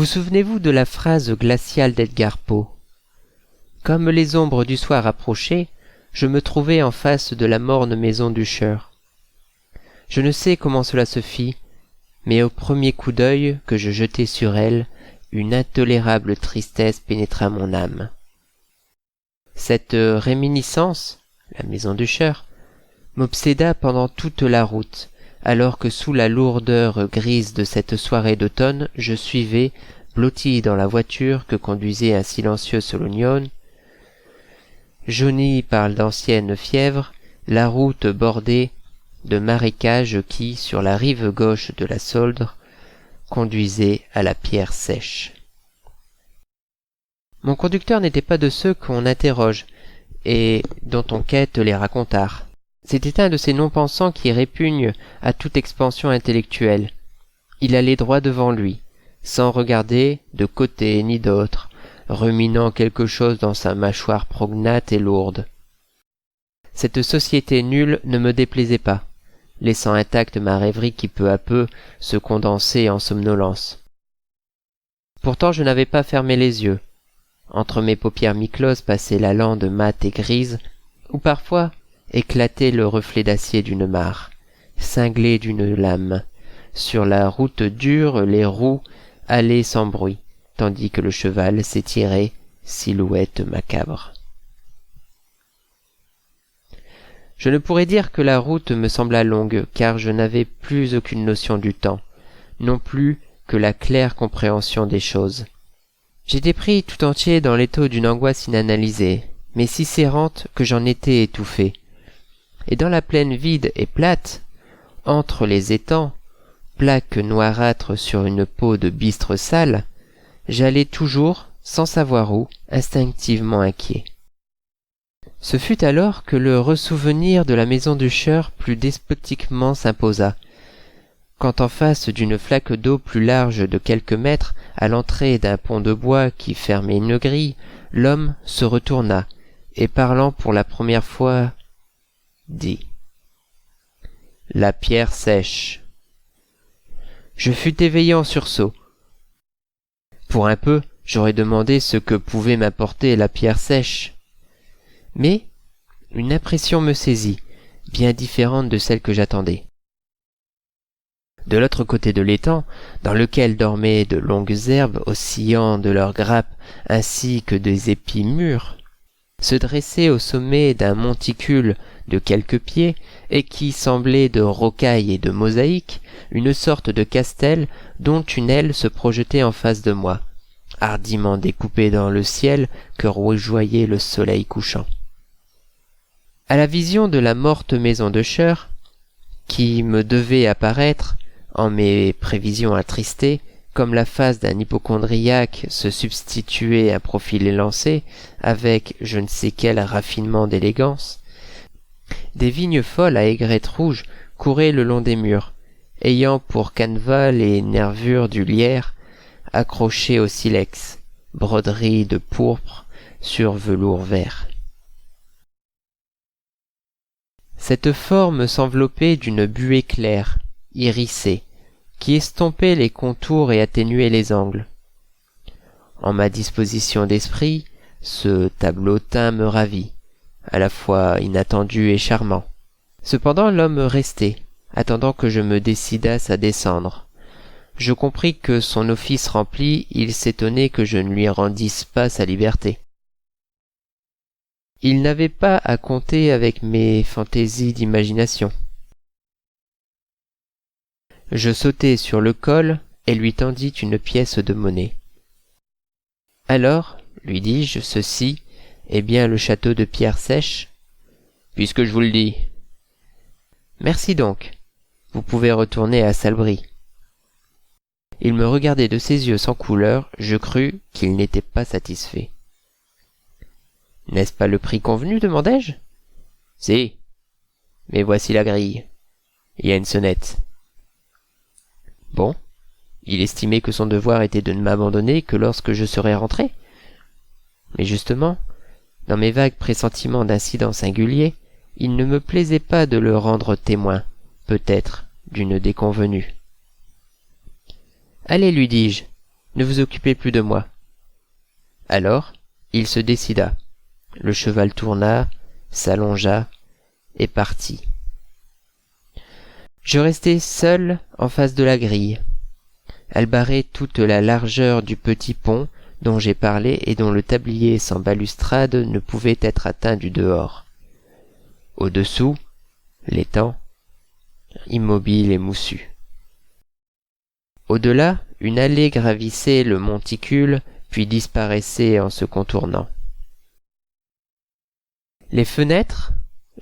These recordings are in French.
Vous souvenez-vous de la phrase glaciale d'Edgar Poe ? Comme les ombres du soir approchaient, je me trouvai en face de la morne maison d'Usher. Je ne sais comment cela se fit, mais au premier coup d'œil que je jetai sur elle, une intolérable tristesse pénétra mon âme. Cette réminiscence, la maison d'Usher, m'obséda pendant toute la route, alors que sous la lourdeur grise de cette soirée d'automne, je suivais, blotti dans la voiture que conduisait un silencieux Solognon, jauni par d'anciennes fièvres, la route bordée de marécages qui, sur la rive gauche de la Sauldre, conduisait à la Pierre Sèche. Mon conducteur n'était pas de ceux qu'on interroge et dont on quête les racontars. C'était un de ces non-pensants qui répugnent à toute expansion intellectuelle. Il allait droit devant lui, sans regarder de côté ni d'autre, ruminant quelque chose dans sa mâchoire prognate et lourde. Cette société nulle ne me déplaisait pas, laissant intacte ma rêverie qui peu à peu se condensait en somnolence. Pourtant je n'avais pas fermé les yeux. Entre mes paupières mi-closes passait la lande mate et grise, ou parfois éclatait le reflet d'acier d'une mare, cinglé d'une lame. Sur la route dure, les roues allaient sans bruit, tandis que le cheval s'étirait, silhouette macabre. Je ne pourrais dire que la route me sembla longue, car je n'avais plus aucune notion du temps, non plus que la claire compréhension des choses. J'étais pris tout entier dans l'étau d'une angoisse inanalysée, mais si serrante que j'en étais étouffé. Et dans la plaine vide et plate, entre les étangs, plaques noirâtres sur une peau de bistre sale, j'allais toujours, sans savoir où, instinctivement inquiet. Ce fut alors que le ressouvenir de la maison d'Usher plus despotiquement s'imposa, quand en face d'une flaque d'eau plus large de quelques mètres, à l'entrée d'un pont de bois qui fermait une grille, l'homme se retourna, et parlant pour la première fois, dit « La Pierre Sèche ». Je fus éveillé en sursaut. Pour un peu, j'aurais demandé ce que pouvait m'apporter la Pierre Sèche. Mais une impression me saisit, bien différente de celle que j'attendais. De l'autre côté de l'étang, dans lequel dormaient de longues herbes oscillant de leurs grappes ainsi que des épis mûrs, se dressait au sommet d'un monticule de quelques pieds et qui semblait de rocailles et de mosaïques, une sorte de castel dont une aile se projetait en face de moi, hardiment découpée dans le ciel que rougeoyait le soleil couchant. À la vision de la morte maison d'Usher, qui me devait apparaître, en mes prévisions attristées, comme la face d'un hypocondriaque se substituait à un profil élancé, avec je ne sais quel raffinement d'élégance, des vignes folles à aigrettes rouges couraient le long des murs, ayant pour canevas les nervures du lierre accrochées au silex, broderie de pourpre sur velours vert. Cette forme s'enveloppait d'une buée claire, irisée, qui estompait les contours et atténuait les angles. En ma disposition d'esprit, ce tableautin me ravit, à la fois inattendu et charmant. Cependant l'homme restait, attendant que je me décidasse à descendre. Je compris que son office rempli, il s'étonnait que je ne lui rendisse pas sa liberté. Il n'avait pas à compter avec mes fantaisies d'imagination. Je sautai sur le col et lui tendis une pièce de monnaie. « Alors, lui dis-je, ceci est bien le château de Pierre Sèche ?»« Puisque je vous le dis. »« Merci donc. Vous pouvez retourner à Salbris. » Il me regardait de ses yeux sans couleur, je crus qu'il n'était pas satisfait. « N'est-ce pas le prix convenu ? Demandai-je. « Si. Mais voici la grille. Il y a une sonnette. » Bon, il estimait que son devoir était de ne m'abandonner que lorsque je serais rentré. Mais justement, dans mes vagues pressentiments d'incidents singuliers, il ne me plaisait pas de le rendre témoin, peut-être, d'une déconvenue. « Allez, lui dis-je, ne vous occupez plus de moi. » Alors, il se décida. Le cheval tourna, s'allongea et partit. Je restai seul en face de la grille. Elle barrait toute la largeur du petit pont dont j'ai parlé et dont le tablier sans balustrade ne pouvait être atteint du dehors. Au-dessous, l'étang, immobile et moussu. Au-delà, une allée gravissait le monticule, puis disparaissait en se contournant. Les fenêtres,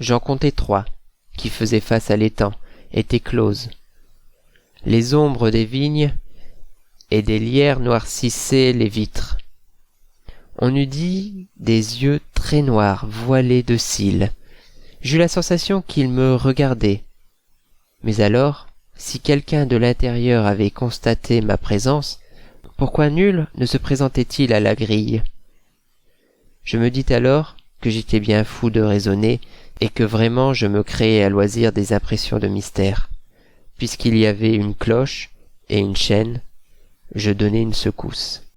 j'en comptai 3, qui faisaient face à l'étang, étaient closes. Les ombres des vignes et des lierres noircissaient les vitres. On eût dit des yeux très noirs, voilés de cils. J'eus la sensation qu'ils me regardaient. Mais alors, si quelqu'un de l'intérieur avait constaté ma présence, pourquoi nul ne se présentait-il à la grille? Je me dis alors que j'étais bien fou de raisonner et que vraiment je me créais à loisir des impressions de mystère. Puisqu'il y avait une cloche et une chaîne, je donnai une secousse.